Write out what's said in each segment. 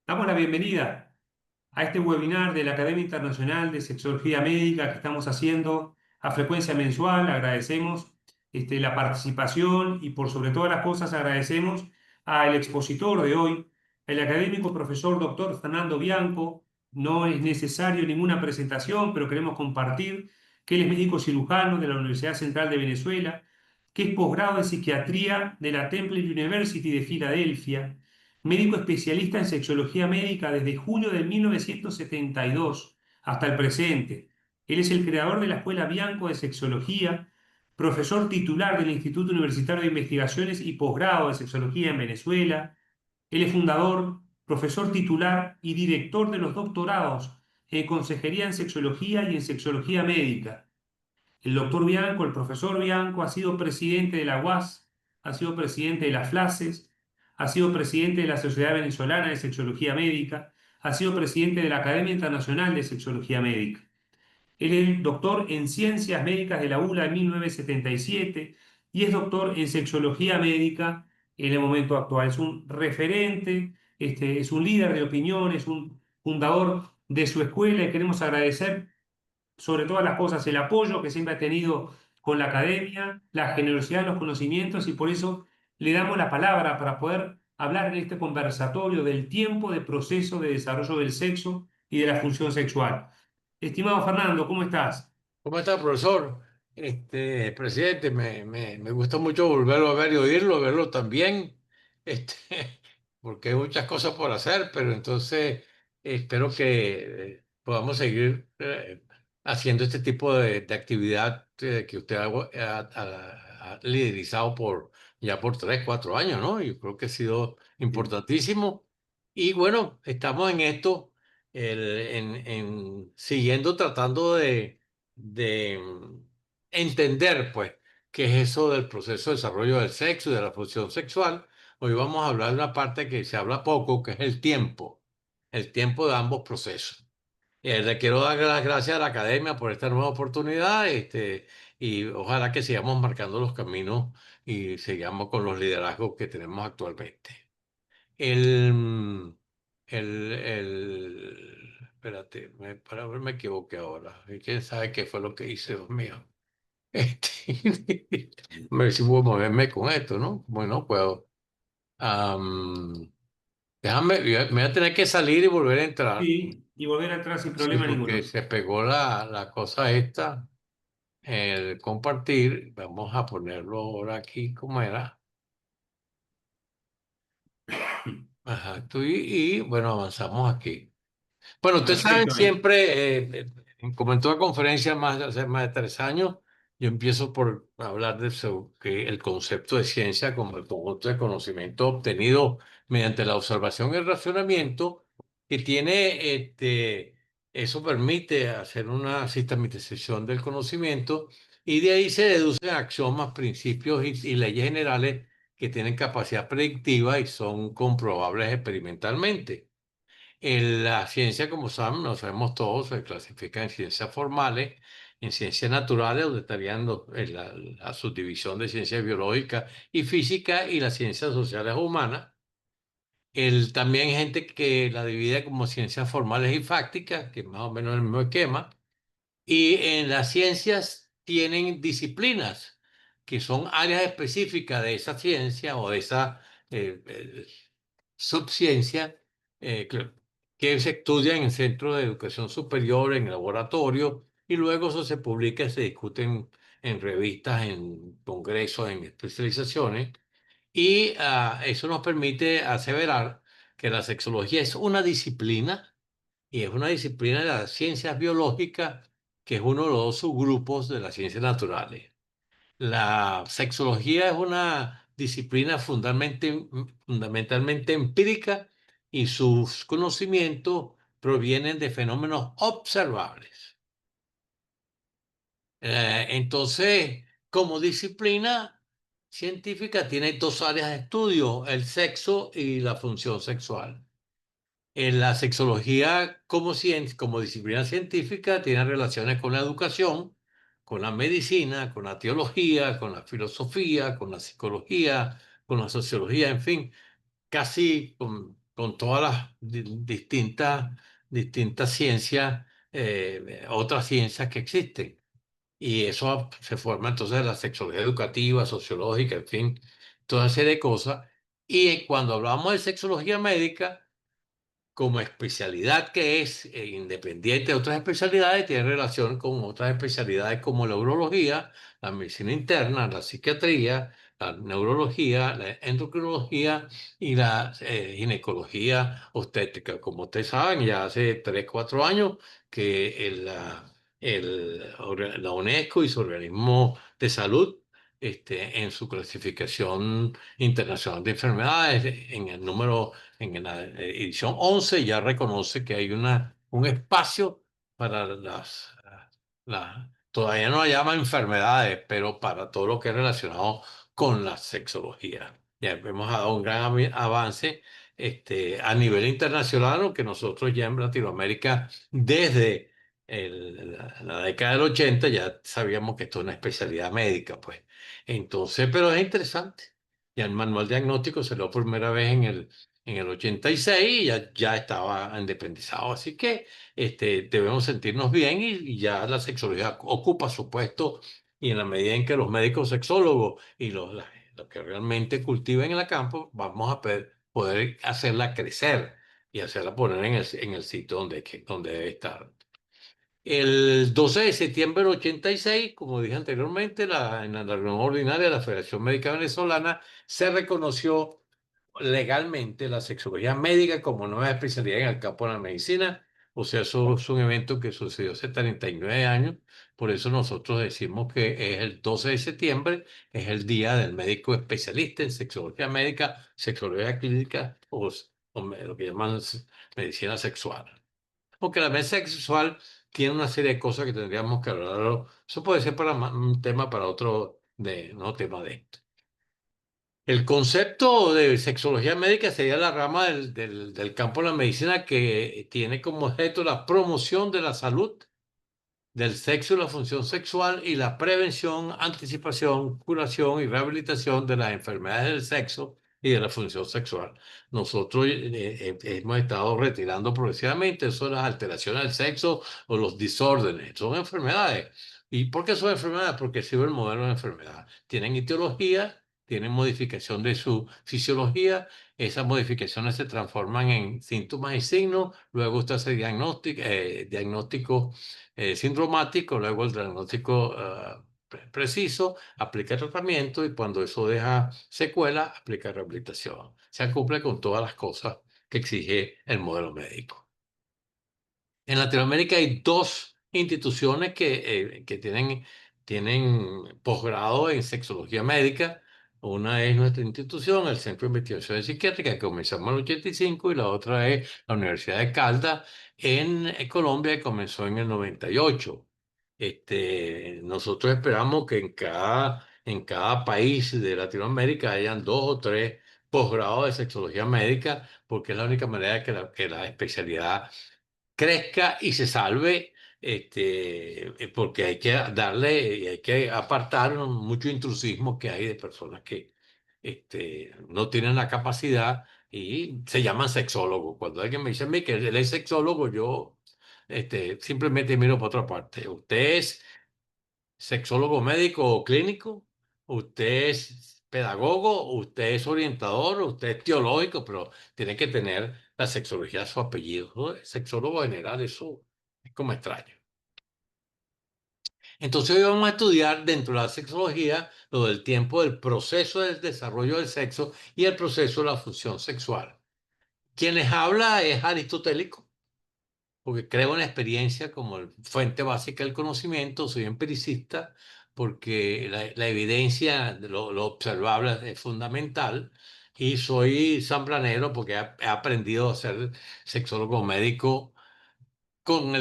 Damos la bienvenida a este webinar de la Academia Internacional de Sexología Médica que estamos haciendo a frecuencia mensual. Agradecemos la participación y por sobre todas las cosas agradecemos al expositor de hoy, el académico profesor doctor Fernando Bianco. No es necesario ninguna presentación, pero queremos compartir que él es médico cirujano de la Universidad Central de Venezuela, que es posgrado en psiquiatría de la Temple University de Filadelfia, médico especialista en sexología médica desde junio de 1972 hasta el presente. Él es el creador de la Escuela Bianco de Sexología, profesor titular del Instituto Universitario de Investigaciones y Posgrado de Sexología en Venezuela. Él es fundador, profesor titular y director de los doctorados en Consejería en Sexología y en Sexología Médica. El doctor Bianco, el profesor Bianco, ha sido presidente de la UAS, ha sido presidente de las FLACES, ha sido presidente de la Sociedad Venezolana de Sexología Médica, ha sido presidente de la Academia Internacional de Sexología Médica. Él es doctor en Ciencias Médicas de la ULA en 1977 y es doctor en Sexología Médica en el momento actual. Es un referente, es un líder de opinión, es un fundador de su escuela y queremos agradecer sobre todas las cosas el apoyo que siempre ha tenido con la academia, la generosidad de los conocimientos y por eso le damos la palabra para poder hablar en este conversatorio del tiempo de proceso de desarrollo del sexo y de la función sexual. Estimado Fernando, ¿cómo estás? ¿Cómo está, profesor? Presidente, me gusta mucho volverlo a ver y oírlo, verlo también, este, porque hay muchas cosas por hacer, pero entonces espero que podamos seguir haciendo este tipo de actividad que usted ha liderizado ya por 3, 4 años, ¿no? Yo creo que ha sido Sí. importantísimo. Y bueno, estamos en esto, siguiendo tratando de entender, pues, qué es eso del proceso de desarrollo del sexo y de la función sexual. Hoy vamos a hablar de una parte que se habla poco, que es el tiempo de ambos procesos. Le quiero dar las gracias a la academia por esta nueva oportunidad, y ojalá que sigamos marcando los caminos y sigamos con los liderazgos que tenemos actualmente. El, espérate, para ver, me equivoqué ahora. ¿Y quién sabe qué fue lo que hice, Dios mío? Este, a ver si puedo moverme con esto, ¿no? Bueno, puedo. Am, me voy a tener que salir y volver a entrar. Sí, y volver atrás sin Sí, problema porque ninguno. se pegó la cosa esta, el compartir. Vamos a ponerlo ahora aquí como era. Ajá, bueno, avanzamos aquí. Bueno, ustedes saben Perfecto. siempre, como en toda conferencia hace más de 3 años, yo empiezo por hablar que el concepto de ciencia como el conjunto de conocimiento obtenido mediante la observación y el razonamiento, que tiene, eso permite hacer una sistematización del conocimiento y de ahí se deducen axiomas, principios y leyes generales que tienen capacidad predictiva y son comprobables experimentalmente. La ciencia, como saben, lo sabemos todos, se clasifica en ciencias formales, en ciencias naturales, donde estarían la subdivisión de ciencias biológicas y física y las ciencias sociales o humanas. También hay gente que la divide como ciencias formales y fácticas, que es más o menos el mismo esquema. Y en las ciencias tienen disciplinas, que son áreas específicas de esa ciencia o de esa eh, eh, subciencia, que se estudia en el centro de educación superior, en el laboratorio, y luego eso se publica y se discute en revistas, en congresos, en especializaciones. Y eso nos permite aseverar que la sexología es una disciplina y es una disciplina de las ciencias biológicas, que es uno de los dos subgrupos de las ciencias naturales. La sexología es una disciplina fundamentalmente empírica y sus conocimientos provienen de fenómenos observables. Entonces, como disciplina científica, tiene dos áreas de estudio: el sexo y la función sexual. En la sexología como ciencia, como disciplina científica, tiene relaciones con la educación, con la medicina, con la teología, con la filosofía, con la psicología, con la sociología, en fin, casi con todas las distintas ciencias, otras ciencias que existen. Y eso se forma entonces la sexología educativa, sociológica, en fin, toda serie de cosas. Y cuando hablamos de sexología médica, como especialidad que es independiente de otras especialidades, tiene relación con otras especialidades como la urología, la medicina interna, la psiquiatría, la neurología, la endocrinología y la ginecología obstétrica. Como ustedes saben, ya hace 3 4 años que la UNESCO y su organismo de salud, en su clasificación internacional de enfermedades, en el número en la edición 11 ya reconoce que hay un espacio para todavía no la llama enfermedades, pero para todo lo que es relacionado con la sexología. Ya hemos dado un gran avance a nivel internacional, aunque nosotros ya en Latinoamérica, desde la década del 80 ya sabíamos que esto es una especialidad médica, pues. Entonces, pero es interesante. Ya el manual diagnóstico se lo por primera vez en el 86 y ya estaba independizado. Así que debemos sentirnos bien y ya la sexología ocupa su puesto y en la medida en que los médicos sexólogos y los que realmente cultiven en el campo, vamos a poder hacerla crecer y hacerla poner en el sitio donde debe estar. El 12 de septiembre del 86, como dije anteriormente, en la reunión ordinaria de la Federación Médica Venezolana se reconoció legalmente la sexología médica como nueva especialidad en el campo de la medicina. O sea, eso es un evento que sucedió hace 39 años. Por eso nosotros decimos que es el 12 de septiembre, es el Día del Médico Especialista en Sexología Médica, Sexología Clínica o lo que llaman medicina sexual. Porque la mesa sexual tiene una serie de cosas que tendríamos que hablar. Eso puede ser para un tema para otro no tema de esto. El concepto de sexología médica sería la rama del campo de la medicina que tiene como objeto la promoción de la salud del sexo y la función sexual y la prevención, anticipación, curación y rehabilitación de las enfermedades del sexo y de la función sexual. Nosotros hemos estado retirando progresivamente eso de las alteraciones del sexo o los desórdenes. Son enfermedades. ¿Y por qué son enfermedades? Porque sirve el modelo de enfermedad. Tienen etiología, tienen modificación de su fisiología, esas modificaciones se transforman en síntomas y signos, luego usted hace diagnóstico sintomático, luego el diagnóstico preciso, aplica tratamiento y cuando eso deja secuela, aplica rehabilitación. Se cumple con todas las cosas que exige el modelo médico. En Latinoamérica hay dos instituciones que tienen posgrado en sexología médica. Una es nuestra institución, el Centro de Investigaciones Psiquiátricas, que comenzamos en el 85, y la otra es la Universidad de Caldas en Colombia, que comenzó en el 98. Nosotros esperamos que en cada país de Latinoamérica hayan dos o tres posgrados de sexología médica, porque es la única manera que la especialidad crezca y se salve, porque hay que darle y hay que apartar mucho intrusismo que hay de personas que no tienen la capacidad y se llaman sexólogos. Cuando alguien me dice a mí que él es sexólogo, yo simplemente miro para otra parte. Usted es sexólogo médico o clínico, usted es pedagogo, usted es orientador, usted es teológico, pero tiene que tener la sexología a su apellido, ¿no? Sexólogo general, eso es como extraño. Entonces hoy vamos a estudiar dentro de la sexología lo del tiempo del proceso del desarrollo del sexo y el proceso de la función sexual. Quien les habla es aristotélico, porque creo en la experiencia como fuente básica del conocimiento, soy empiricista, porque la evidencia, de lo observable es fundamental, y soy samplanero porque he aprendido a ser sexólogo médico con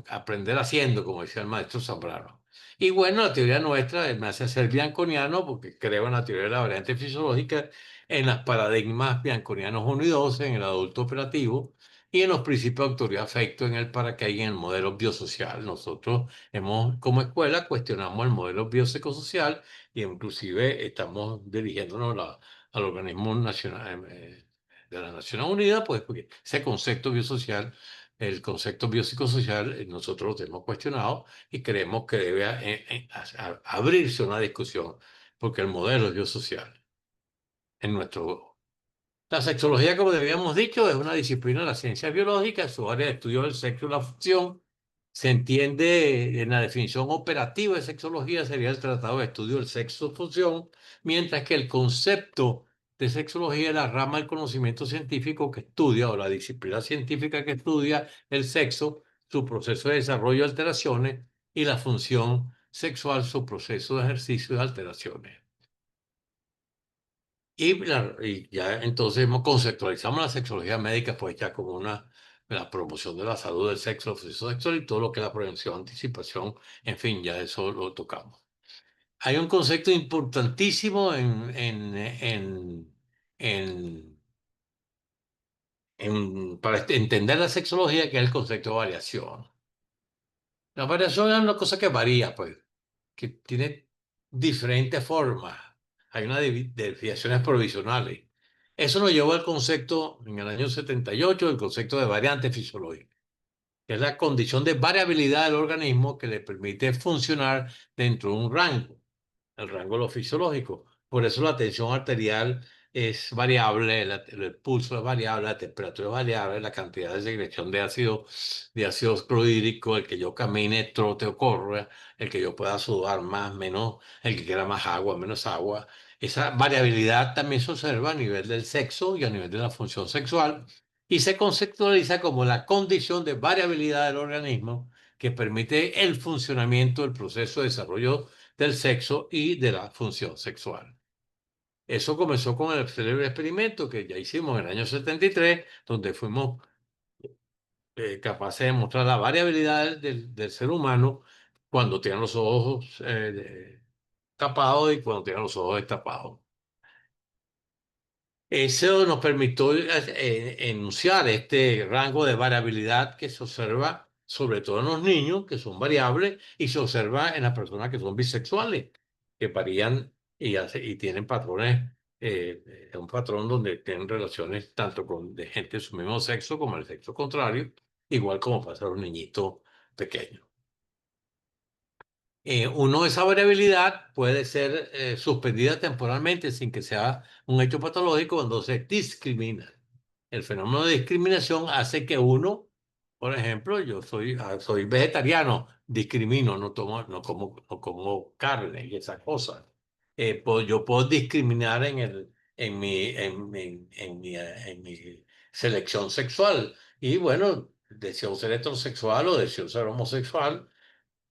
aprender haciendo, como decía el maestro Zambrano. Y bueno, la teoría nuestra me hace ser bianconiano porque creo en la teoría de la variante fisiológica, en los paradigmas bianconianos 1 y 2, en el adulto operativo y en los principios de autoridad afecto en el para qué y en el modelo biosocial. Nosotros como escuela cuestionamos el modelo biopsicosocial e inclusive estamos dirigiéndonos al organismo nacional. de las Naciones Unidas, pues porque ese concepto biosocial, el concepto biopsicosocial, nosotros lo tenemos cuestionado y creemos que debe abrirse una discusión, porque el modelo es biosocial en nuestro. La sexología, como habíamos dicho, es una disciplina de la ciencia biológica, su área de estudio del sexo y la función. Se entiende en la definición operativa de sexología sería el tratado de estudio del sexo-función, mientras que el concepto de sexología es la rama del conocimiento científico que estudia, o la disciplina científica que estudia el sexo, su proceso de desarrollo y alteraciones, y la función sexual, su proceso de ejercicio y alteraciones. Y ya entonces conceptualizamos la sexología médica, pues ya como la promoción de la salud del sexo, el proceso sexual y todo lo que es la prevención, anticipación, en fin, ya eso lo tocamos. Hay un concepto importantísimo en, para entender la sexología, que es el concepto de variación. La variación es una cosa que varía, pues, que tiene diferentes formas. Hay unas desviaciones provisionales. Eso nos llevó al concepto, en el año 78, el concepto de variante fisiológica, que es la condición de variabilidad del organismo que le permite funcionar dentro de un rango, el rango de lo fisiológico. Por eso la tensión arterial es variable, el pulso es variable, la temperatura es variable, la cantidad de secreción de ácido clorhídrico, el que yo camine, trote o corra, el que yo pueda sudar más, menos, el que quiera más agua, menos agua. Esa variabilidad también se observa a nivel del sexo y a nivel de la función sexual y se conceptualiza como la condición de variabilidad del organismo que permite el funcionamiento del proceso de desarrollo del sexo y de la función sexual. Eso comenzó con el célebre experimento que ya hicimos en el año 73, donde fuimos capaces de mostrar la variabilidad del ser humano cuando tiene los ojos tapados y cuando tiene los ojos destapados. Eso nos permitió enunciar este rango de variabilidad que se observa sobre todo en los niños, que son variables, y se observa en las personas que son bisexuales, que varían y tienen patrones, un patrón donde tienen relaciones tanto con de gente de su mismo sexo como el sexo contrario, igual como pasa a los niñitos pequeños. Uno, esa variabilidad puede ser suspendida temporalmente sin que sea un hecho patológico cuando se discrimina. El fenómeno de discriminación hace que uno, por ejemplo, yo soy vegetariano, discrimino, no como carne y esas cosas. Yo puedo discriminar en mi selección sexual. Y bueno, deseo ser heterosexual o deseo ser homosexual.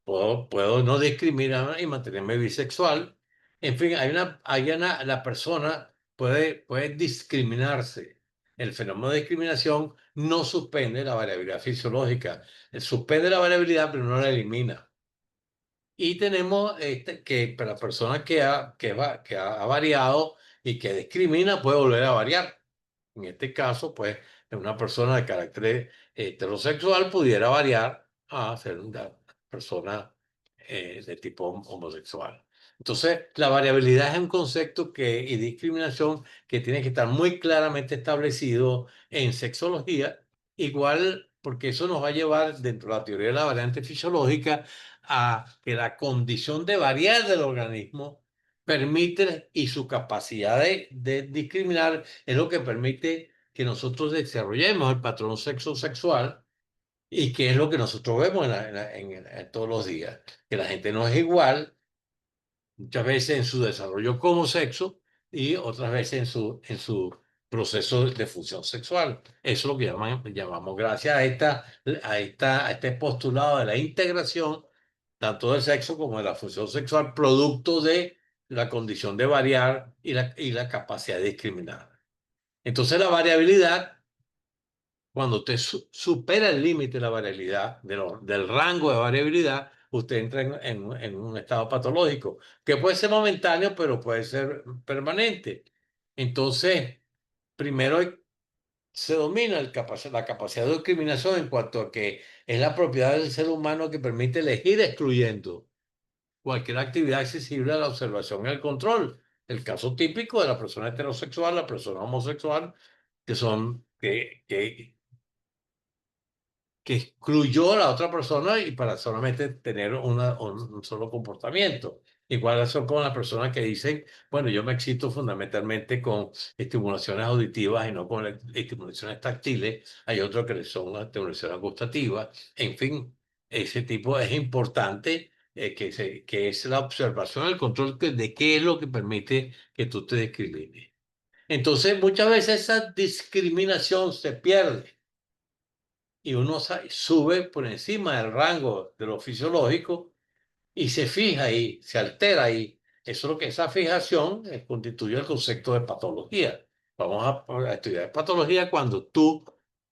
Puedo no discriminar y mantenerme bisexual. En fin, la persona puede discriminarse. El fenómeno de discriminación no suspende la variabilidad fisiológica. Suspende la variabilidad, pero no la elimina. Y tenemos que para la persona que ha variado y que discrimina puede volver a variar. En este caso, pues, una persona de carácter heterosexual pudiera variar a ser una persona de tipo homosexual. Entonces, la variabilidad es un concepto y discriminación que tiene que estar muy claramente establecido en sexología, igual porque eso nos va a llevar dentro de la teoría de la variante fisiológica a que la condición de variar del organismo permite y su capacidad de discriminar es lo que permite que nosotros desarrollemos el patrón sexual y que es lo que nosotros vemos en todos los días, que la gente no es igual muchas veces en su desarrollo como sexo y otras veces en su proceso de función sexual. Eso es lo que llamamos gracias a este postulado de la integración, tanto del sexo como de la función sexual, producto de la condición de variar y la capacidad de discriminar. Entonces la variabilidad, cuando usted supera el límite de la variabilidad, del rango de variabilidad, usted entra en un estado patológico, que puede ser momentáneo, pero puede ser permanente. Entonces, primero se domina la capacidad de discriminación en cuanto a que es la propiedad del ser humano que permite elegir excluyendo cualquier actividad accesible a la observación y al control. El caso típico de la persona heterosexual, la persona homosexual, que son, que excluyó a la otra persona y para solamente tener un solo comportamiento. Igual son con las personas que dicen, bueno, yo me excito fundamentalmente con estimulaciones auditivas y no con estimulaciones táctiles. Hay otros que son estimulaciones gustativas. En fin, ese tipo es importante, que es la observación, el control de qué es lo que permite que tú te discrimines. Entonces, muchas veces esa discriminación se pierde y uno sube por encima del rango de lo fisiológico y se fija ahí, se altera ahí. Eso es lo que esa fijación constituye el concepto de patología. Vamos a estudiar patología cuando tú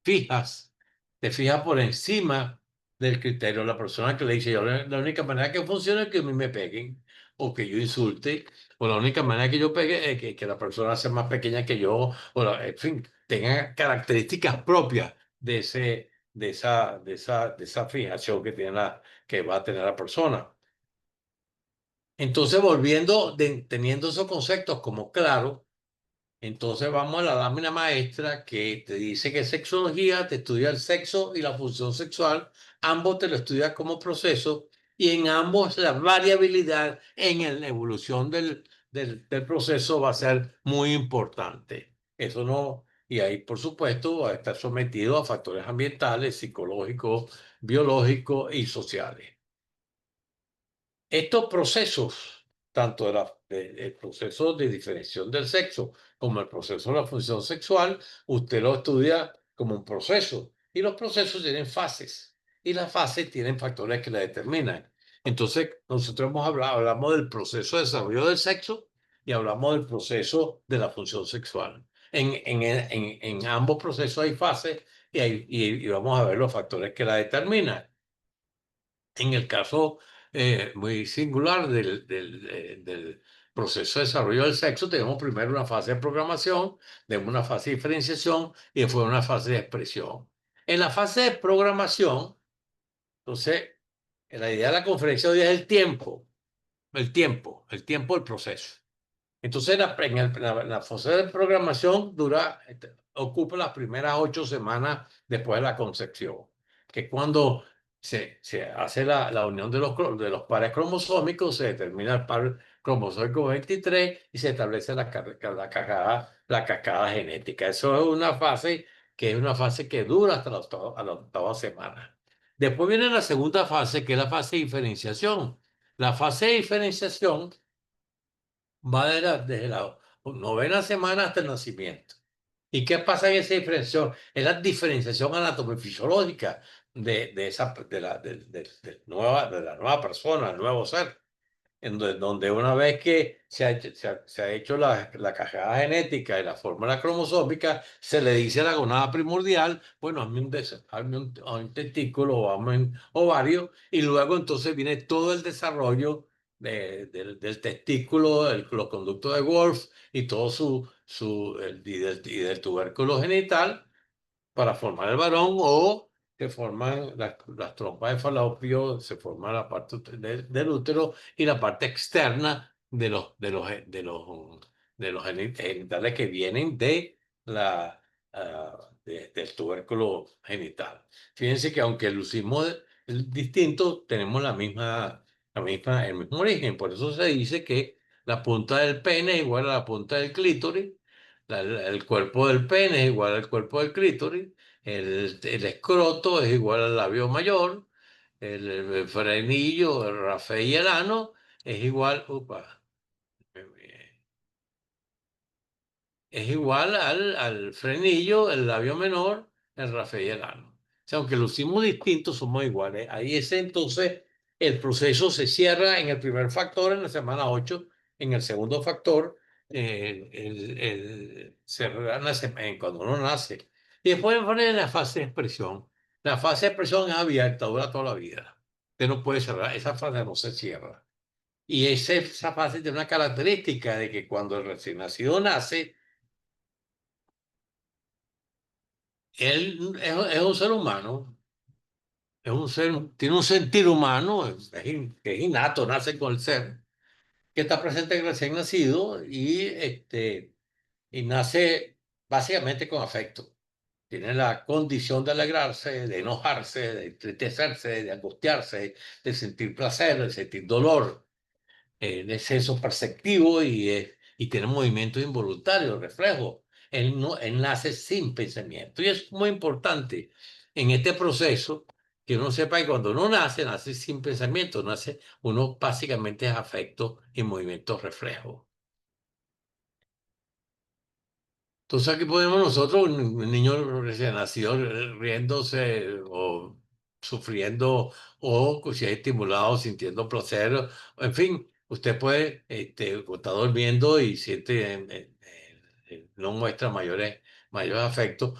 fijas, te fijas por encima del criterio. La persona que le dice, yo la única manera que funciona es que a mí me peguen o que yo insulte, o la única manera que yo pegue es que la persona sea más pequeña que yo, en fin, tenga características propias de esa fijación que va a tener la persona. Entonces, teniendo esos conceptos como claros, entonces vamos a la lámina maestra que te dice que sexología te estudia el sexo y la función sexual, ambos te lo estudias como proceso y en ambos la variabilidad en la evolución del proceso va a ser muy importante. Eso no, y ahí por supuesto va a estar sometido a factores ambientales, psicológicos, biológicos y sociales. Estos procesos, tanto el proceso de diferenciación del sexo como el proceso de la función sexual, usted lo estudia como un proceso. Y los procesos tienen fases. Y las fases tienen factores que la determinan. Entonces, nosotros hablamos del proceso de desarrollo del sexo y hablamos del proceso de la función sexual. En ambos procesos hay fases y vamos a ver los factores que la determinan. En el caso muy singular del proceso de desarrollo del sexo, tenemos primero una fase de programación, tenemos una fase de diferenciación y después una fase de expresión. En la fase de programación, entonces, la idea de la conferencia hoy es el tiempo del proceso. Entonces, la fase de programación ocupa las primeras 8 semanas después de la concepción, que es cuando se hace la unión de los pares cromosómicos, se determina el par cromosómico 23 y se establece la cascada genética. Eso es una fase que dura hasta la octava semana. Después viene la segunda fase, que es la fase de diferenciación. La fase de diferenciación va desde la novena semana hasta el nacimiento. ¿Y qué pasa en esa diferenciación? Es la diferenciación anatomofisiológica de la nueva persona, el nuevo ser en donde una vez que se ha hecho la cajada genética y la fórmula cromosómica, se le dice a la gonada primordial, bueno, hazme un testículo o hazme un ovario, y luego entonces viene todo el desarrollo del testículo, los conductos de Wolf y todo y del tubérculo genital para formar el varón o se forman las trompas de falopio, se forma la parte del útero y la parte externa de los genitales que vienen del tubérculo genital. Fíjense que aunque lucimos distinto, tenemos el mismo origen. Por eso se dice que la punta del pene es igual a la punta del clítoris, el cuerpo del pene es igual al cuerpo del clítoris, el escroto es igual al labio mayor, el frenillo, el rafe y el ano es igual, es igual al frenillo, el labio menor, el rafe y el ano. O sea, aunque lucimos distintos, somos iguales. Ahí entonces el proceso se cierra en el primer factor en la semana 8, en el segundo factor se nace cuando uno nace. Y después poner en la fase de expresión. La fase de expresión es abierta, dura toda la vida. Usted no puede cerrar, esa fase no se cierra. Y esa fase tiene una característica de que cuando el recién nacido nace, él es un ser humano, tiene un sentir humano, que es innato, nace con el ser, que está presente en el recién nacido y nace. básicamente con afecto. Tiene la condición de alegrarse, de enojarse, de entristecerse, de angustiarse, de sentir placer, de sentir dolor. De senso perceptivo y tiene movimientos involuntarios, reflejos. Él, no, él nace sin pensamiento. Y es muy importante en este proceso que uno sepa que cuando uno nace, nace sin pensamiento, nace uno básicamente es afecto y movimientos reflejos. Entonces aquí podemos nosotros, un niño recién nacido riéndose o sufriendo o si es estimulado sintiendo placer, en fin, usted puede, o está durmiendo y siente, no muestra mayores afectos,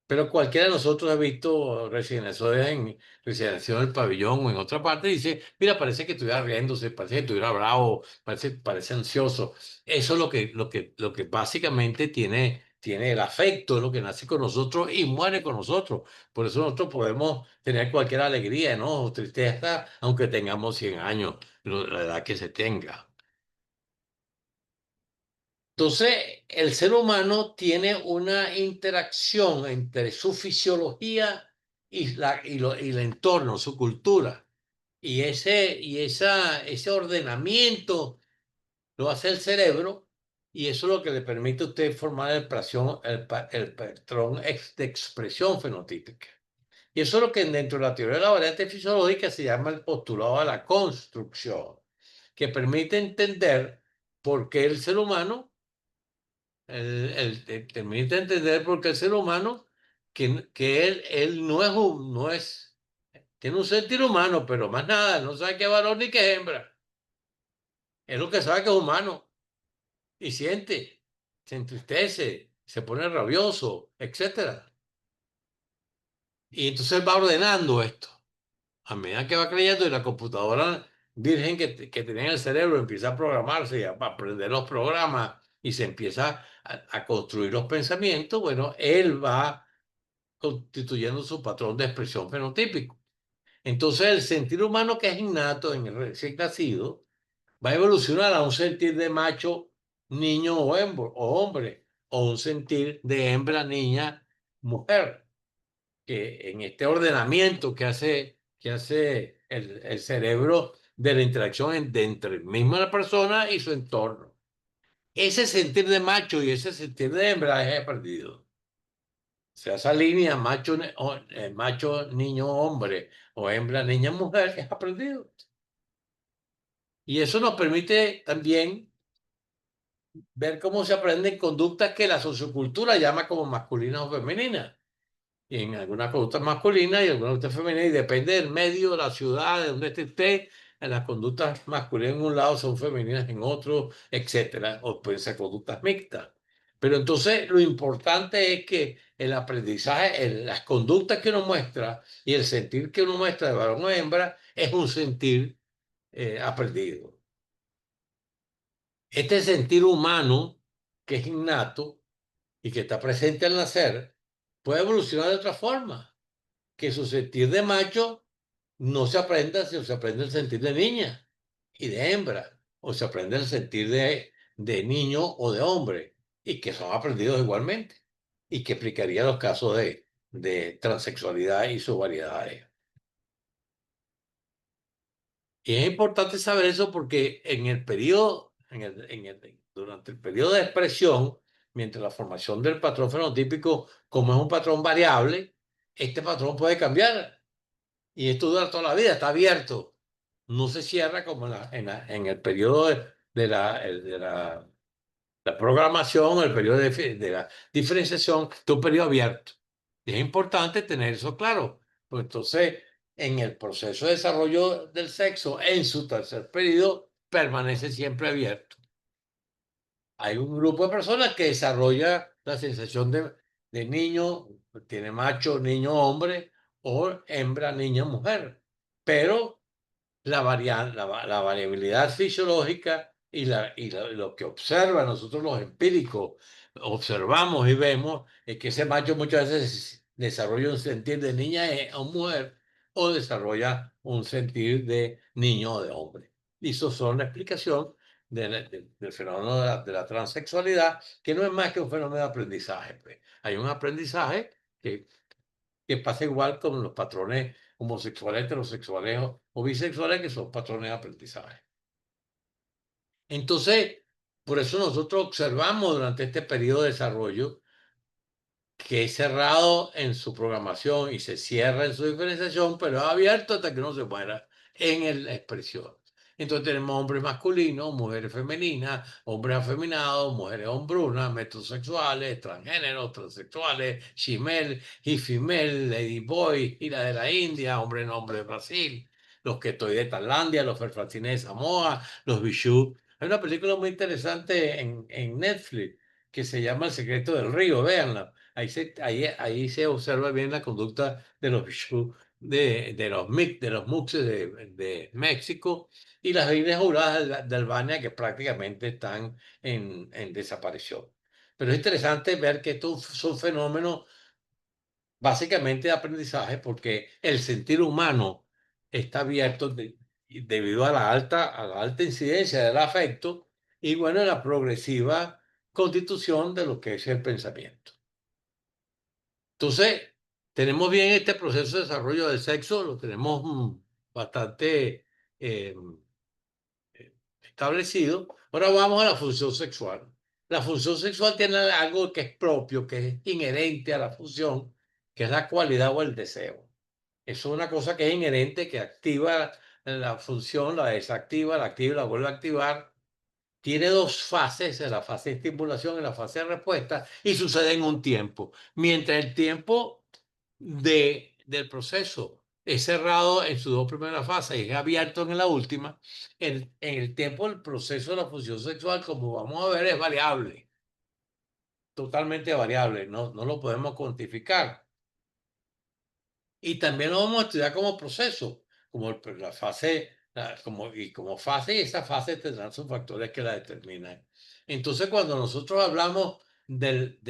pero cualquiera de nosotros ha visto recién recién nacido en el pabellón o en otra parte y dice, mira, parece que estuviera riéndose, parece que estuviera bravo, parece ansioso. Eso es lo que básicamente tiene el afecto, es lo que nace con nosotros y muere con nosotros. Por eso nosotros podemos tener cualquier alegría, ¿no? O tristeza, aunque tengamos 100 años, la edad que se tenga. Entonces, el ser humano tiene una interacción entre su fisiología y el entorno, su cultura. Ese ordenamiento lo hace el cerebro y eso es lo que le permite a usted formar el patrón de expresión fenotípica. Y eso es lo que dentro de la teoría de la variante fisiológica se llama el postulado de la construcción, que permite entender por qué el ser humano te permite entender porque el ser humano, que él no es, tiene un sentir humano, pero más nada, no sabe qué es varón ni qué es hembra. Es lo que sabe que es humano y siente, se entristece, se pone rabioso, etcétera. Y entonces él va ordenando esto. A medida que va creyendo y la computadora virgen que tenía en el cerebro empieza a programarse y a aprender los programas y se empieza a construir los pensamientos, bueno, él va constituyendo su patrón de expresión fenotípico. Entonces, el sentir humano que es innato en el recién nacido va a evolucionar a un sentir de macho, niño o hombre, o un sentir de hembra, niña, mujer, que en este ordenamiento que hace el cerebro de la interacción entre misma la persona y su entorno. Ese sentir de macho y ese sentir de hembra es perdido sea esa línea macho, niño, hombre o hembra, niña, mujer, es aprendido. Y eso nos permite también ver cómo se aprenden conductas que la sociocultura llama como masculinas o femeninas. Y en algunas conductas masculinas y algunas conductas femeninas, y depende del medio, de la ciudad, de donde esté, en las conductas masculinas en un lado son femeninas en otro, etcétera, o pueden ser conductas mixtas. Pero entonces lo importante es que el aprendizaje, las conductas que uno muestra y el sentir que uno muestra de varón o hembra es un sentir aprendido. Este sentir humano, que es innato y que está presente al nacer, puede evolucionar de otra forma que su sentir de macho no se aprenda si se aprende el sentir de niña y de hembra, o se aprende el sentir de niño o de hombre, y que son aprendidos igualmente, y que explicaría los casos de transexualidad y sus variedades. Y es importante saber eso porque en el periodo, durante el periodo de expresión, mientras la formación del patrón fenotípico, como es un patrón variable, este patrón puede cambiar. Y esto dura toda la vida, está abierto. No se cierra como en el periodo la programación, el periodo de la diferenciación, de un periodo abierto. Y es importante tener eso claro. Pues entonces, en el proceso de desarrollo del sexo, en su tercer periodo, permanece siempre abierto. Hay un grupo de personas que desarrolla la sensación de niño, tiene macho, niño, hombre, o hembra, niña, mujer. Pero la variabilidad fisiológica lo que observa nosotros los empíricos, observamos y vemos es que ese macho muchas veces desarrolla un sentir de niña o mujer o desarrolla un sentir de niño o de hombre. Y eso son la explicación del fenómeno de la transexualidad, que no es más que un fenómeno de aprendizaje, pues. Hay un aprendizaje que pasa igual con los patrones homosexuales, heterosexuales o bisexuales, que son patrones de aprendizaje. Entonces, por eso nosotros observamos durante este periodo de desarrollo que es cerrado en su programación y se cierra en su diferenciación, pero es abierto hasta que no se muera en la expresión. Entonces tenemos hombres masculinos, mujeres femeninas, hombres afeminados, mujeres hombrunas, metrosexuales, transgéneros, transexuales, shemale y female, ladyboy, y la de la India, hombre en hombre de Brasil, los que estoy de Tailandia, los ferfratines de Samoa, los bichú. Hay una película muy interesante en Netflix que se llama El secreto del río, véanla. Ahí se observa bien la conducta de los bichú, de los muxes de México y las líneas juradas de Albania que prácticamente están en desaparición. Pero es interesante ver que estos son fenómenos básicamente de aprendizaje porque el sentir humano está abierto debido a la alta incidencia del afecto y bueno, la progresiva constitución de lo que es el pensamiento. Entonces, tenemos bien este proceso de desarrollo del sexo, lo tenemos bastante eh, establecido. Ahora vamos a la función sexual. La función sexual tiene algo que es propio, que es inherente a la función, que es la cualidad o el deseo. Eso es una cosa que es inherente, que activa la función, la desactiva, la activa y la vuelve a activar. Tiene dos fases, la fase de estimulación y la fase de respuesta, y sucede en un tiempo. Mientras el tiempo del proceso es cerrado en sus dos primeras fases y es abierto en la última, en el tiempo del proceso de la función sexual, como vamos a ver, es variable, totalmente variable, no lo podemos cuantificar. Y también lo vamos a estudiar como proceso, como la fase, como fase, y esa fase tendrán sus factores que la determinan. Entonces, cuando nosotros hablamos del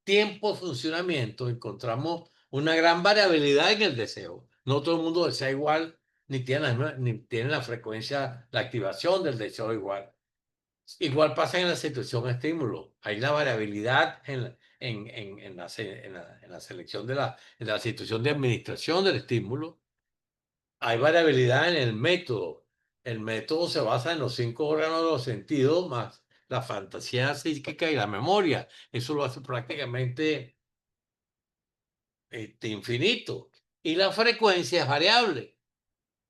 tiempo de funcionamiento, encontramos una gran variabilidad en el deseo. No todo el mundo desea igual, ni tiene la frecuencia, la activación del deseo igual. Igual pasa en la situación estímulo. Hay la variabilidad en la selección en la situación de administración del estímulo. Hay variabilidad en el método. El método se basa en los 5 órganos de los sentidos más la fantasía psíquica y la memoria. Eso lo hace prácticamente infinito. Y la frecuencia es variable.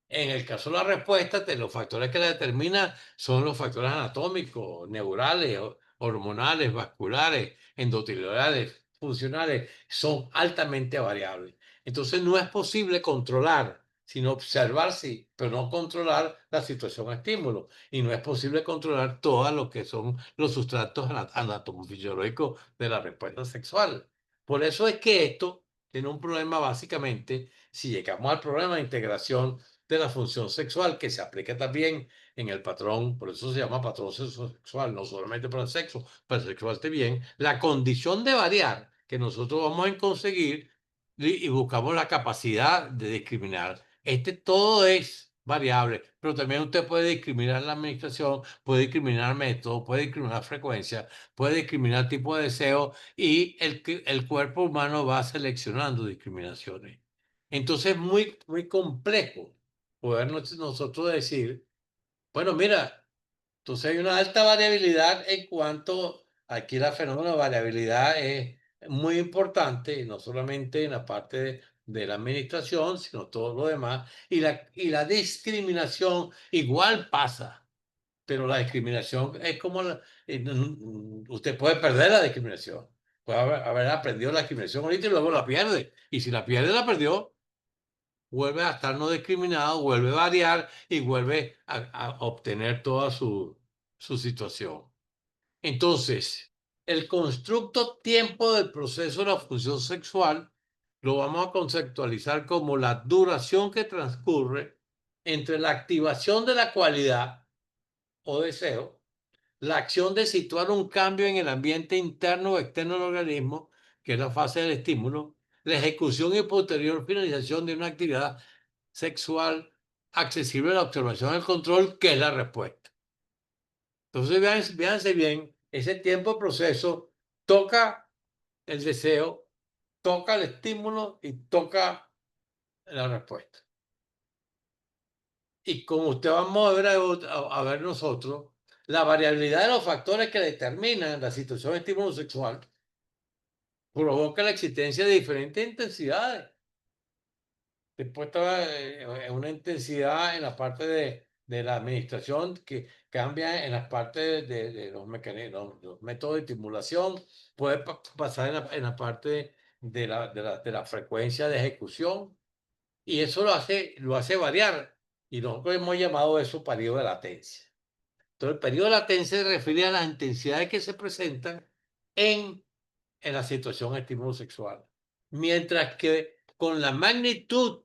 En el caso de la respuesta, los factores que la determinan son los factores anatómicos, neurales, hormonales, vasculares, endoteliales, funcionales, son altamente variables. Entonces no es posible controlar, sino observar, sí, pero no controlar la situación estímulo. Y no es posible controlar todo lo que son los sustratos anatomofisiológicos de la respuesta sexual. Por eso es que esto tiene un problema básicamente, si llegamos al problema de integración de la función sexual que se aplica también en el patrón, por eso se llama patrón sexual, no solamente para el sexo, para el sexual esté bien, la condición de variar que nosotros vamos a conseguir y buscamos la capacidad de discriminar. Todo es variable, pero también usted puede discriminar la administración, puede discriminar método, puede discriminar frecuencia, puede discriminar tipo de deseo y el cuerpo humano va seleccionando discriminaciones. Entonces es muy complejo poder nosotros decir, bueno, mira, entonces hay una alta variabilidad en cuanto aquí la fenómeno de variabilidad es muy importante, no solamente en la parte de la administración, sino todo lo demás, y la discriminación igual pasa, pero la discriminación es como, usted puede perder la discriminación, puede haber aprendido la discriminación ahorita y luego la pierde, y si la pierde, la perdió vuelve a estar no discriminado, vuelve a variar y vuelve a obtener toda su situación. Entonces, el constructo tiempo del proceso de la función sexual lo vamos a conceptualizar como la duración que transcurre entre la activación de la cualidad o deseo, la acción de situar un cambio en el ambiente interno o externo del organismo, que es la fase del estímulo, la ejecución y posterior finalización de una actividad sexual accesible a la observación del control, que es la respuesta. Entonces, véanse bien, ese tiempo de proceso toca el deseo, toca el estímulo y toca la respuesta. Y como usted vamos a ver, a ver nosotros, la variabilidad de los factores que determinan la situación de estímulo sexual provoca la existencia de diferentes intensidades. Después está una intensidad en la parte de la administración que cambia en las partes de los mecanismos, los métodos de estimulación. Puede pasar en la parte de la frecuencia de ejecución y eso lo hace variar. Y nosotros hemos llamado eso periodo de latencia. Entonces, el periodo de latencia se refiere a las intensidades que se presentan en, en la situación de estímulo sexual. Mientras que con la magnitud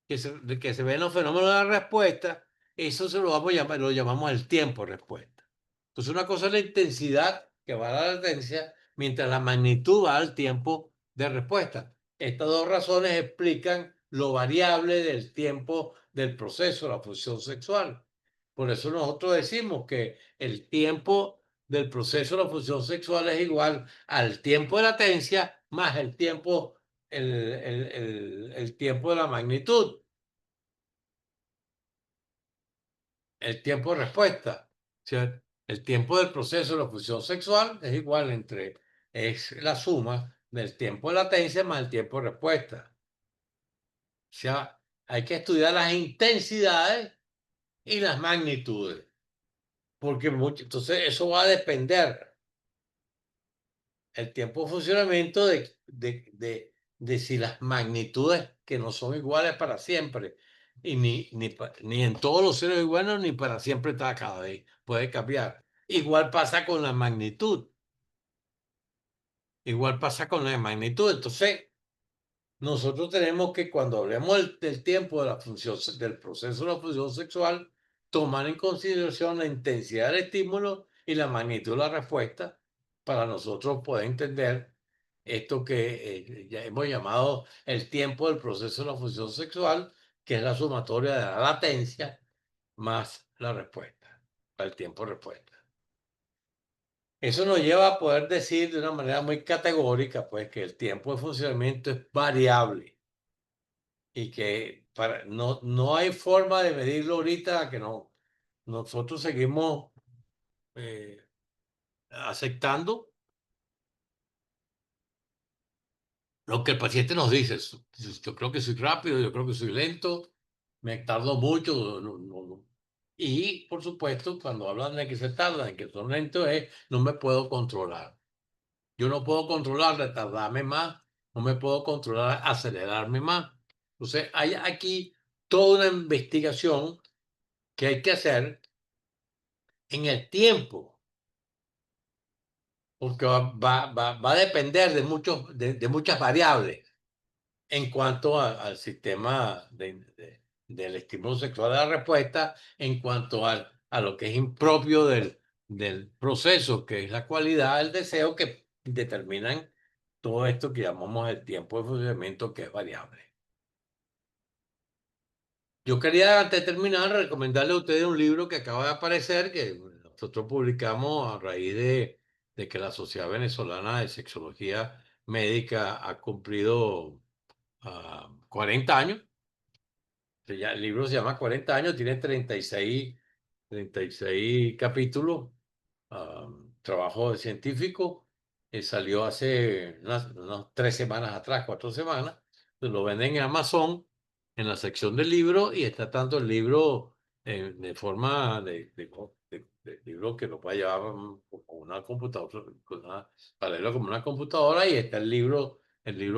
que se ve en los fenómenos de la respuesta, eso se lo vamos a llamar, lo llamamos el tiempo de respuesta. Entonces, una cosa es la intensidad que va a la latencia, mientras la magnitud va al tiempo de respuesta. Estas dos razones explican lo variable del tiempo del proceso, la función sexual. Por eso nosotros decimos que el tiempo del proceso de la función sexual es igual al tiempo de latencia más el tiempo de la magnitud, el tiempo de respuesta. ¿Cierto? El tiempo del proceso de la función sexual es igual es la suma del tiempo de latencia más el tiempo de respuesta. O sea, hay que estudiar las intensidades y las magnitudes, porque entonces eso va a depender el tiempo de funcionamiento de si las magnitudes que no son iguales para siempre, y ni en todos los seres humanos, ni para siempre está cada vez, puede cambiar. Igual pasa con la magnitud, igual pasa con la magnitud. Entonces, nosotros tenemos que cuando hablemos del tiempo de la función, del proceso de la función sexual, tomar en consideración la intensidad del estímulo y la magnitud de la respuesta para nosotros poder entender esto que ya hemos llamado el tiempo del proceso de la función sexual, que es la sumatoria de la latencia más la respuesta, el tiempo de respuesta. Eso nos lleva a poder decir de una manera muy categórica, pues, que el tiempo de funcionamiento es variable y que no hay forma de medirlo ahorita, que no, nosotros seguimos eh, aceptando lo que el paciente nos dice. Yo creo que soy rápido, yo creo que soy lento, me tardo mucho. No. Y, por supuesto, cuando hablan de que se tardan, que son lentos, no me puedo controlar. Yo no puedo controlar retardarme más, no me puedo controlar acelerarme más. Entonces, hay aquí toda una investigación que hay que hacer en el tiempo, porque va a depender de muchas variables en cuanto al sistema del estímulo sexual de la respuesta, en cuanto a lo que es impropio del proceso, que es la cualidad del deseo, que determinan todo esto que llamamos el tiempo de funcionamiento, que es variable. Yo quería, antes de terminar, recomendarle a ustedes un libro que acaba de aparecer, que nosotros publicamos a raíz de que la Sociedad Venezolana de Sexología Médica ha cumplido 40 años. El libro se llama 40 años, tiene 36 capítulos, trabajo científico, salió hace unas 3 semanas atrás, 4 semanas. Lo venden en Amazon, en la sección del libro, y está tanto el libro de forma de libro que lo puede llevar con una computadora, para leerlo como una computadora, y está el libro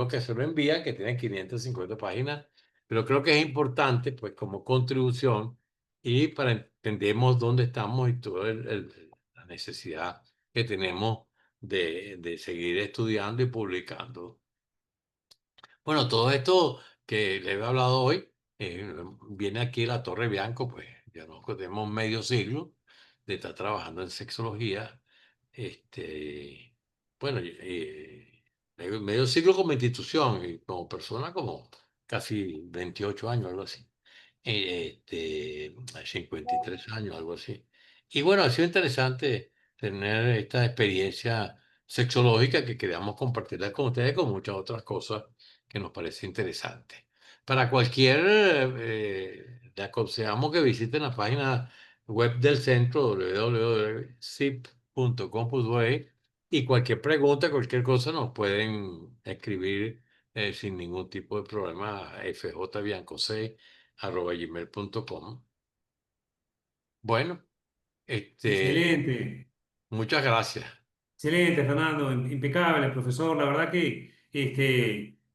que se lo envía, que tiene 550 páginas, pero creo que es importante, pues, como contribución y para entendemos dónde estamos y toda la necesidad que tenemos de seguir estudiando y publicando. Bueno, todo esto que le he hablado hoy, viene aquí la Torre Bianco, pues ya nos tenemos medio siglo de estar trabajando en sexología. Bueno, medio siglo como institución y como persona como casi 28 años, algo así. 53 años, algo así. Y bueno, ha sido interesante tener esta experiencia sexológica que queríamos compartirla con ustedes con muchas otras cosas que nos parece interesante. Para cualquier, le aconsejamos que visiten la página web del centro www.sip.com.be y cualquier pregunta, cualquier cosa nos pueden escribir sin ningún tipo de problema a fjbiancoc@gmail.com. Bueno. Excelente. Muchas gracias. Excelente, Fernando, impecable, profesor. La verdad que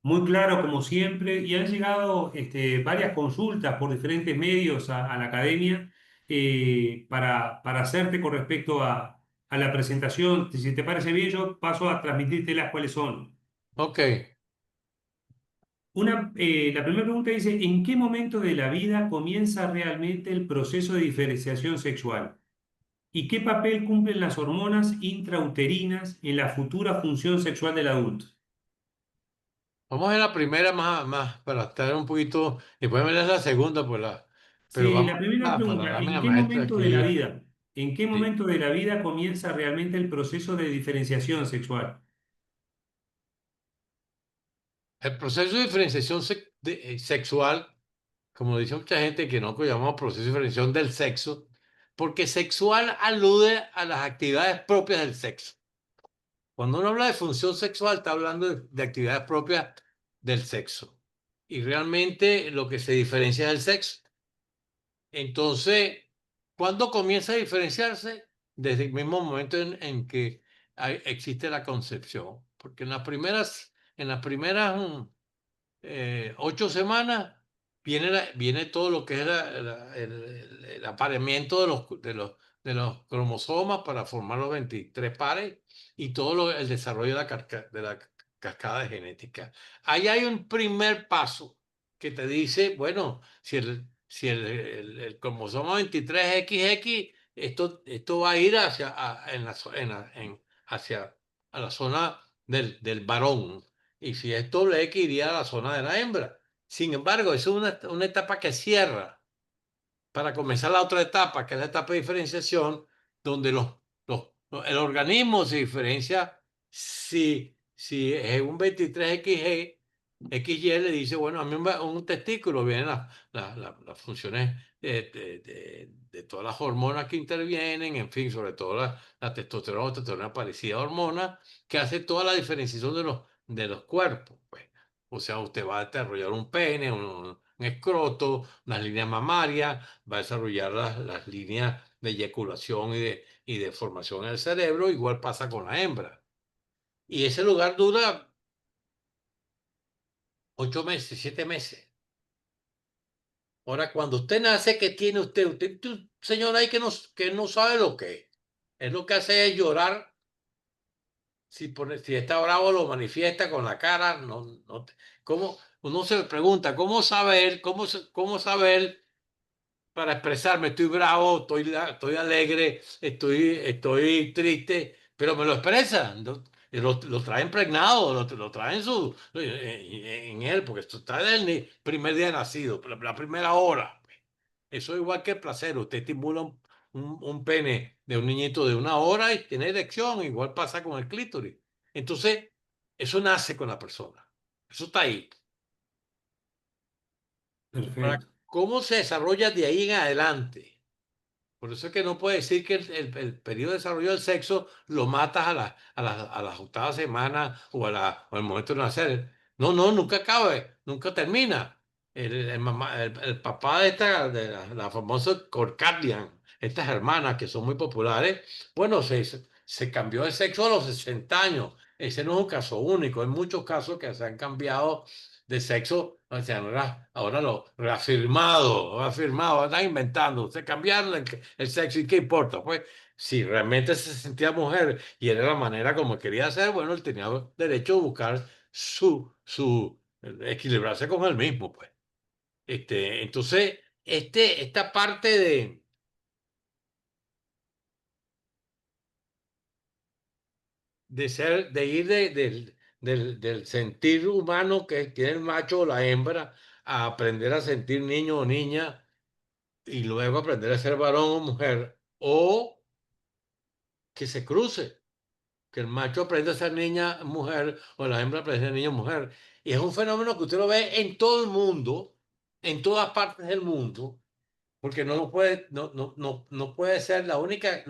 muy claro como siempre y han llegado varias consultas por diferentes medios a la academia para hacerte con respecto a la presentación. Si te parece bien, yo paso a transmitirte las cuáles son. Ok, La primera pregunta dice, ¿en qué momento de la vida comienza realmente el proceso de diferenciación sexual? ¿Y qué papel cumplen las hormonas intrauterinas en la futura función sexual del adulto? vamos a la primera más para estar un poquito, y después me das la segunda, pero Sí, vamos la primera para pregunta, darme ¿en la qué maestra momento de la aquí. vida, en qué Sí. momento de la vida comienza realmente el proceso de diferenciación sexual? El proceso de diferenciación sexual, como dice mucha gente, que no lo llamamos proceso de diferenciación del sexo, porque sexual alude a las actividades propias del sexo. Cuando uno habla de función sexual, está hablando de actividades propias del sexo. Y realmente lo que se diferencia es el sexo. Entonces, ¿cuándo comienza a diferenciarse? Desde el mismo momento en que existe la concepción. Porque en las primeras 8 semanas viene todo lo que es el apareamiento de los cromosomas para formar los 23 pares y todo el desarrollo de la cascada de genética. Ahí hay un primer paso que te dice, bueno, si el cromosoma 23XX, esto va a ir hacia a la zona del varón. Y si es doble X, iría a la zona de la hembra. Sin embargo, eso es una etapa que cierra para comenzar la otra etapa, que es la etapa de diferenciación, donde el organismo se diferencia si es un 23XG, XY le dice, bueno, a mí un testículo, vienen las funciones de todas las hormonas que intervienen, en fin, sobre todo la testosterona parecida a hormona, que hace toda la diferenciación de los cuerpos, pues. O sea, usted va a desarrollar un pene, un escroto, unas líneas mamarias, va a desarrollar las líneas de eyaculación y de formación en el cerebro, igual pasa con la hembra. Y ese lugar dura 8 meses, 7 meses. Ahora, cuando usted nace, ¿qué tiene usted? Usted, un señor ahí que no sabe lo que es. Es lo que hace es llorar. Si está bravo, lo manifiesta con la cara. No, no, ¿cómo? Uno se pregunta, ¿cómo saber para expresarme? Estoy bravo, estoy alegre, estoy triste, pero me lo expresa. Lo trae impregnado, lo trae en él, porque esto está del primer día de nacido, la primera hora. Eso es igual que el placer. Usted estimula un pene de un niñito de 1 hora y tiene erección, igual pasa con el clítoris. Entonces, eso nace con la persona. Eso está ahí. Ahora, Perfecto. ¿cómo se desarrolla de ahí en adelante? Por eso es que no puede decir que el periodo de desarrollo del sexo lo matas a la octava semana o al momento de nacer. No, no, nunca acaba, nunca termina. El papá de la famosa Corkadian, estas hermanas que son muy populares, bueno, se cambió de sexo a los 60 años. Ese no es un caso único. Hay muchos casos que se han cambiado de sexo, o sea, ahora lo reafirmado, están inventando, se cambiaron el sexo y qué importa, pues si realmente se sentía mujer y era la manera como quería ser, bueno, él tenía derecho a buscar equilibrarse con él mismo, pues. Entonces, esta parte de ir del sentir humano que tiene el macho o la hembra a aprender a sentir niño o niña y luego aprender a ser varón o mujer o que se cruce, que el macho aprenda a ser niña, mujer, o la hembra aprenda a ser niño, mujer. Y es un fenómeno que usted lo ve en todo el mundo, en todas partes del mundo, porque no puede ser lo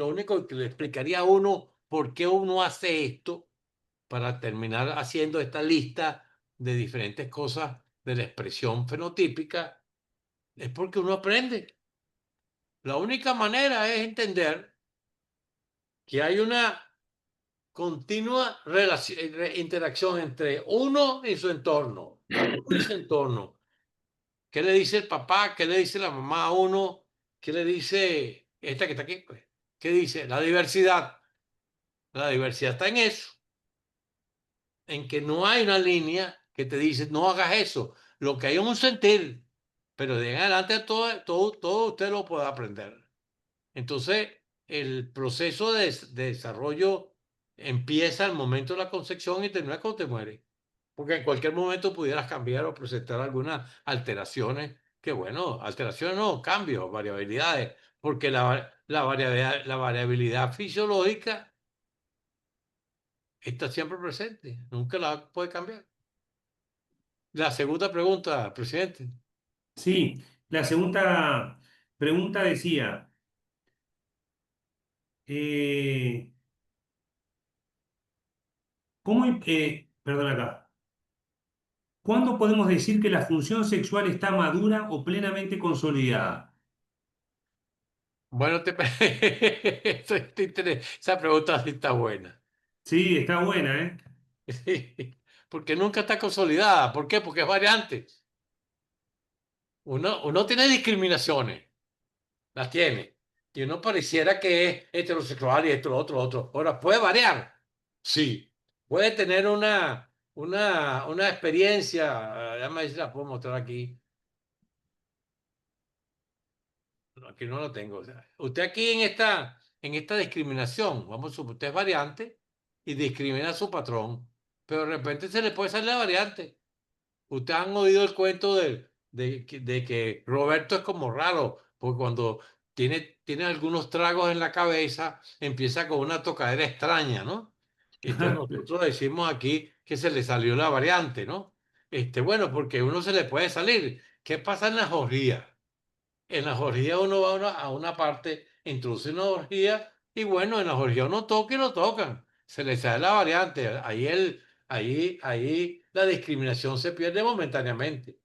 único que le explicaría a uno por qué uno hace esto para terminar haciendo esta lista de diferentes cosas de la expresión fenotípica, es porque uno aprende. La única manera es entender que hay una continua interacción entre uno y su entorno, uno y su entorno. ¿Qué le dice el papá? ¿Qué le dice la mamá a uno? ¿Qué le dice esta que está aquí? Pues, ¿qué dice? La diversidad. La diversidad está en eso, en que no hay una línea que te dice no hagas eso. Lo que hay es un sentir, pero de ahí en adelante todo usted lo puede aprender. Entonces, el proceso de desarrollo empieza al momento de la concepción y termina cuando te mueres. Porque en cualquier momento pudieras cambiar o presentar algunas alteraciones, que bueno, alteraciones no, cambios, variabilidades, porque la variabilidad fisiológica está siempre presente, nunca la puede cambiar. La segunda pregunta, presidente. Sí, la segunda pregunta decía, eh, perdón acá, ¿cuándo podemos decir que la función sexual está madura o plenamente consolidada? Bueno, esa pregunta sí está buena. Sí, está buena, ¿eh? Porque nunca está consolidada. ¿Por qué? Porque es variante. Uno tiene discriminaciones, las tiene. Y uno pareciera que es heterosexual y esto, lo otro, lo otro. Ahora, ¿puede variar? Sí. Puede tener una experiencia, déjame ver si la puedo mostrar aquí. No, aquí no lo tengo. O sea, usted aquí en esta discriminación, vamos a suponer, usted es variante y discrimina a su patrón, pero de repente se le puede salir la variante. Ustedes han oído el cuento de que Roberto es como raro, porque cuando tiene algunos tragos en la cabeza, empieza con una tocadera extraña, ¿no? Entonces nosotros decimos aquí que se le salió la variante, ¿no? Bueno, porque uno se le puede salir. ¿Qué pasa en las orgías? En las orgías uno va a una parte, introduce una orgía y bueno, en las orgías uno toca y lo tocan. Se le sale la variante. Ahí la discriminación se pierde momentáneamente.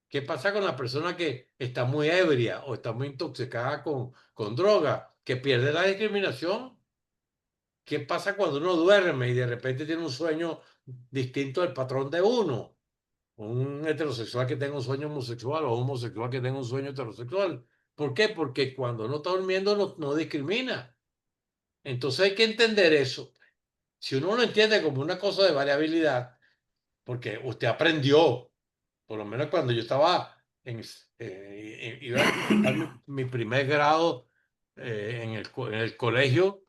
¿Qué pasa con la persona que está muy ebria o está muy intoxicada con droga? Que pierde la discriminación. ¿Qué pasa cuando uno duerme y de repente tiene un sueño distinto al patrón de uno? Un heterosexual que tenga un sueño homosexual o un homosexual que tenga un sueño heterosexual. ¿Por qué? Porque cuando uno está durmiendo no discrimina. Entonces hay que entender eso. Si uno lo entiende como una cosa de variabilidad, porque usted aprendió, por lo menos cuando yo estaba iba a empezar mi primer grado en el colegio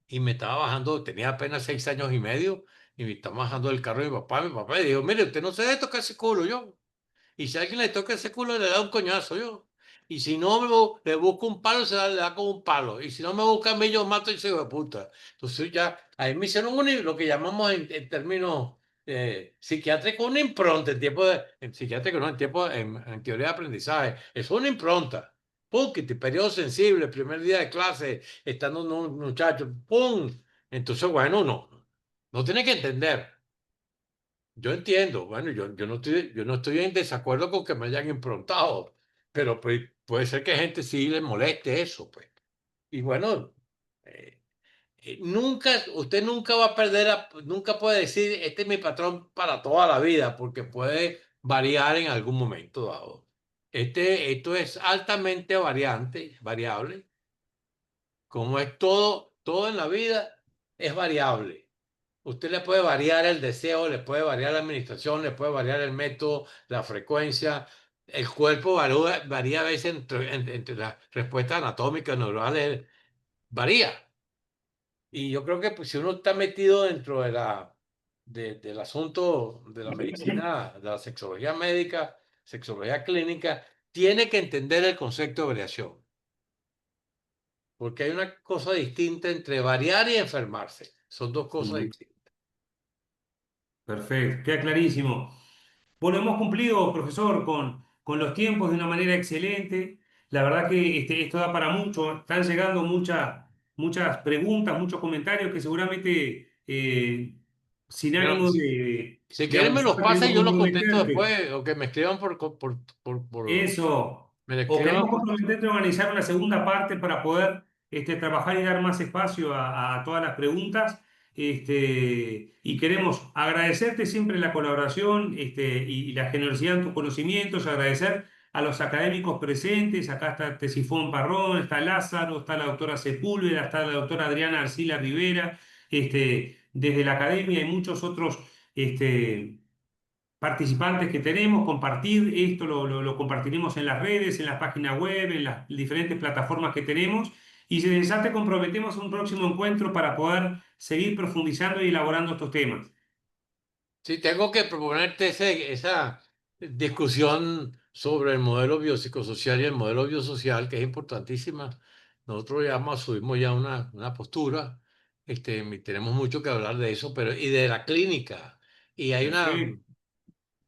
y me estaba bajando, tenía apenas 6 años y medio, y me estaba bajando del carro de mi papá me dijo, mire, usted no se debe tocar ese culo, yo. Y si a alguien le toca ese culo, le da un coñazo yo. Y si no le busco un palo, le da con un palo. Y si no me busca a mí, yo mato a ese hijo de puta. Entonces ya, ahí me hicieron lo que llamamos en términos psiquiátricos una impronta, en psiquiátrico no, en teoría de aprendizaje. Es una impronta. Pum, que te periodo sensible, primer día de clase, estando un muchacho, pum. Entonces, bueno, no tiene que entender. Yo entiendo, bueno, yo no estoy en desacuerdo con que me hayan improntado, pero pues, puede ser que a gente sí le moleste eso, pues. Y bueno, eh, usted nunca va a perder, nunca puede decir, este es mi patrón para toda la vida, porque puede variar en algún momento dado. Esto es altamente variable, como es todo en la vida, es variable. Usted le puede variar el deseo, le puede variar la administración, le puede variar el método, la frecuencia. El cuerpo varía a veces entre las respuestas anatómicas, neurales, varía. Y yo creo que pues, si uno está metido dentro del asunto de la medicina, de la sexología médica, sexología clínica, tiene que entender el concepto de variación. porque hay una cosa distinta entre variar y enfermarse. Son dos cosas Mm, distintas. perfecto, queda clarísimo. Bueno, hemos cumplido, profesor, con los tiempos de una manera excelente. La verdad que esto da para mucho. Están llegando muchas preguntas, muchos comentarios que seguramente, sin Bueno, ánimo si de quieren me abusar, los pasen y queremos yo los contesto comprometerte. después, o que me escriban Eso. me O escriban queremos comprometerte a organizar una segunda parte para poder trabajar y dar más espacio a todas las preguntas. Y queremos agradecerte siempre la colaboración y la generosidad en tus conocimientos, agradecer a los académicos presentes. Acá está Tesifón Parrón, está Lázaro, está la doctora Sepúlveda, está la doctora Adriana Arcila Rivera. Desde la academia y muchos otros participantes que tenemos, compartir esto, lo compartiremos en las redes, en la página web, en las diferentes plataformas que tenemos y ya te comprometemos a un próximo encuentro para poder seguir profundizando y elaborando estos temas. Sí, tengo que proponerte esa discusión sobre el modelo biopsicosocial y el modelo biosocial, que es importantísima. Nosotros ya asumimos ya una postura, tenemos mucho que hablar de eso, pero y de la clínica. Y hay Perfecto,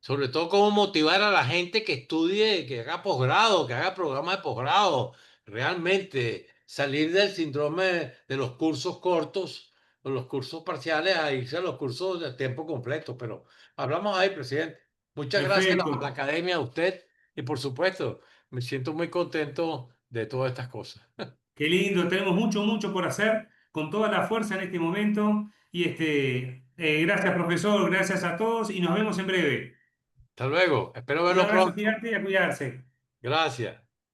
sobre todo cómo motivar a la gente que estudie, que haga posgrado, que haga programa de posgrado, realmente salir del síndrome de los cursos cortos o los cursos parciales a irse a los cursos de tiempo completo. Pero hablamos ahí, presidente. Muchas gracias a la perfecto. academia, a usted y por supuesto, me siento muy contento de todas estas cosas. Qué lindo, tenemos mucho por hacer con toda la fuerza en este momento. Gracias, profesor, gracias a todos y nos vemos en breve. Hasta luego, espero Un verlo abrazo pronto. gigante y a cuidarse. Gracias.